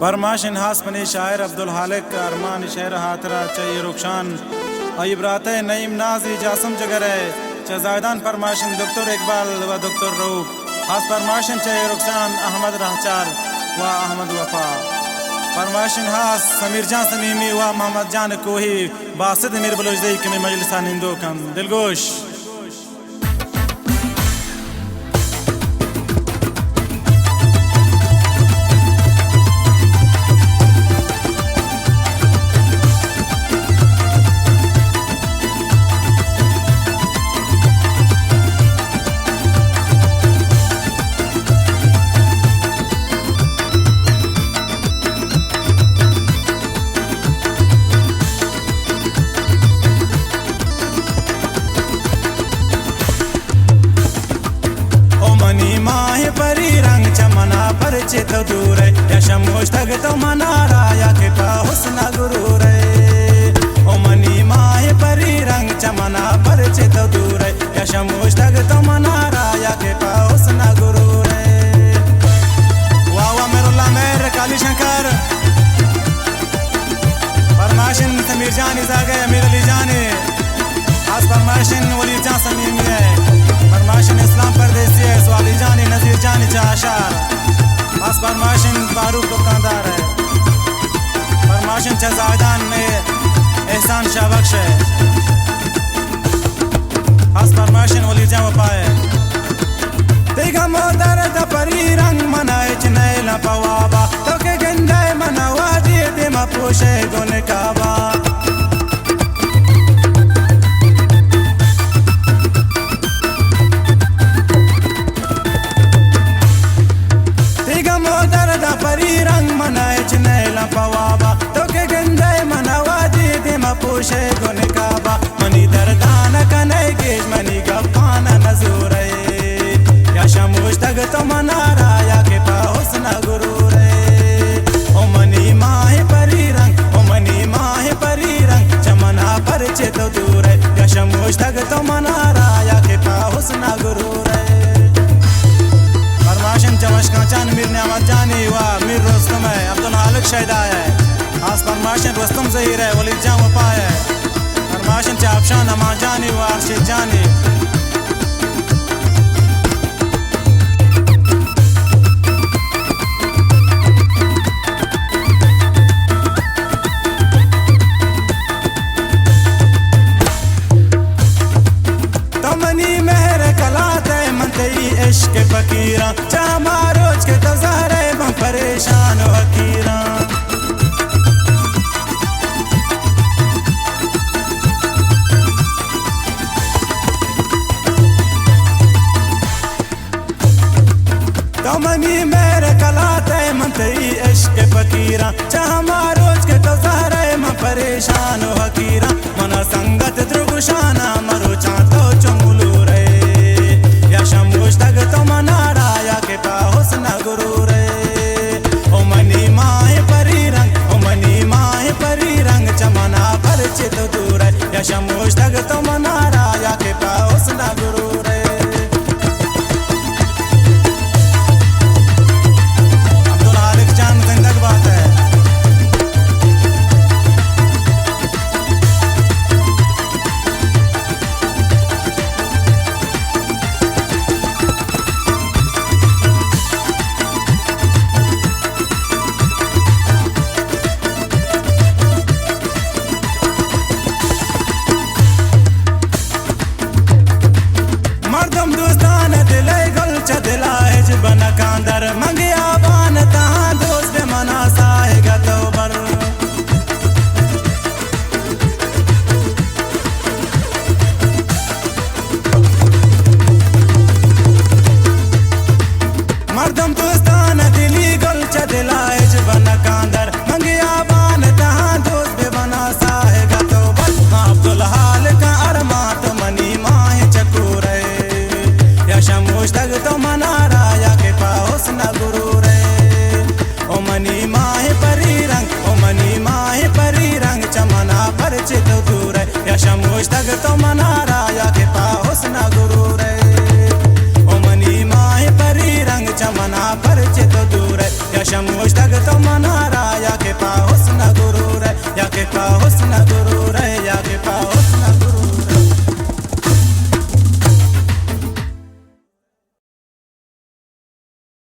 फरमाशन हासपनी शायर अब्दुल हालिक अरमान शहर हाथरा चाहिए रुखशान इब्रात नईम नाजी जासम जगरे जायदान फरमाशन डॉक्टर इकबाल व डॉक्टर रूप हास फरमाशन चाहिए रुखशान अहमद रहचार व अहमद वफा फरमाशन हास समीर जान समीमी व मोहम्मद जान कोही बासिद मीर बलोचदई के मजलिसा निंदो कम दिलगोश तो दूर है यशमोश तक तो मनारा या के पाहुस न गुरु रे ओ मनी माए परी रंग चमना पर तो दूर है यशमोश तक तो मनारा या के पाहुस न गुरु रे वाह मेरुल्ला मेर काली शंकर फरमाशन समीर जानी जागे अमीर अली जाने आज फरमाशन वली जान समीमी है फरमाशन इस्लाम परदेसी है सवाली जानी नजीर जानी चाशार आज फरमाशन बारूक दुकानदार है फरमाशन जायदान में एहसान शाबख्श है आज फरमाशन वली जा पाए देखा मोदर द परी रंग मनाए चनैल न पवाबा तो के गंजाए मनावा दिए दे मा पोशे गुन काबा परी रंग मनाए चनैला पवाबा तो के गंजाए मनावा दे मा पोशे गुन काबा मनी दरदान कने गेज मनी गपाना नजूर या शमोश तक तो मनारा या के पाहुस न गुरु रे ओ मनी माहे परी रंग ओ मनी माहे परी रंग चमना पर तो दूर या शमोश तक तो मनारा या के पाहुस न गुरु रे फरमाशन चमश कांचान मीर नेमत जानी वा मीर रुस्तम है अब्दुल हालिक शहीदा है आज फरमाशन रुस्तम ज़हीर है वली जान वफा है फरमाशन चापशान अमा जानी वा अर्शिद जानी तमनी मेहर कलाते मनतई इश्क फकीरा चामा रोज के तो ज़हरे बम परेशान हकीरा तमनी मेहर कलाते मनतई इश्क फकीरा चामा रोज के तो ज़हरे बम परेशान हकीरा मना संगत द्रुगुशाना मरो चातो चुमुलू रे या शमोश तक तो मनारा या के पाहुस न गुरु रे ओ मनी माए परी रंग ओ मनी माए परी रंग चमना पर तो दूर या शमोश तक तो मनारा या के पाहुस न गुरु रे अब्दुल हालिक जान जिंदगी बात है बना कांदर मंगिया बान तहाँ दोस्त मना साहेगा तोबर मर्दम दोस्तान दिली गलचा दिलाए बना कांदर मंगिया बान तहाँ दोस्त बना साहेगा तोबर अब्दुल हालिक अरमा तो मनी माहे चकूर या शमोश तक तो मनारा या के पाहुस न गुरु रे ओ मनी माहे परी रंग ओ मनी माहे परी रंग चमना पर तो दूर या शमोश तक तो मनारा या के पाहुस न गुरु रे ओ मनी माहे परी रंग चमना पर तो दूर या शमोश तक तो मनारा का हुस्न गुरु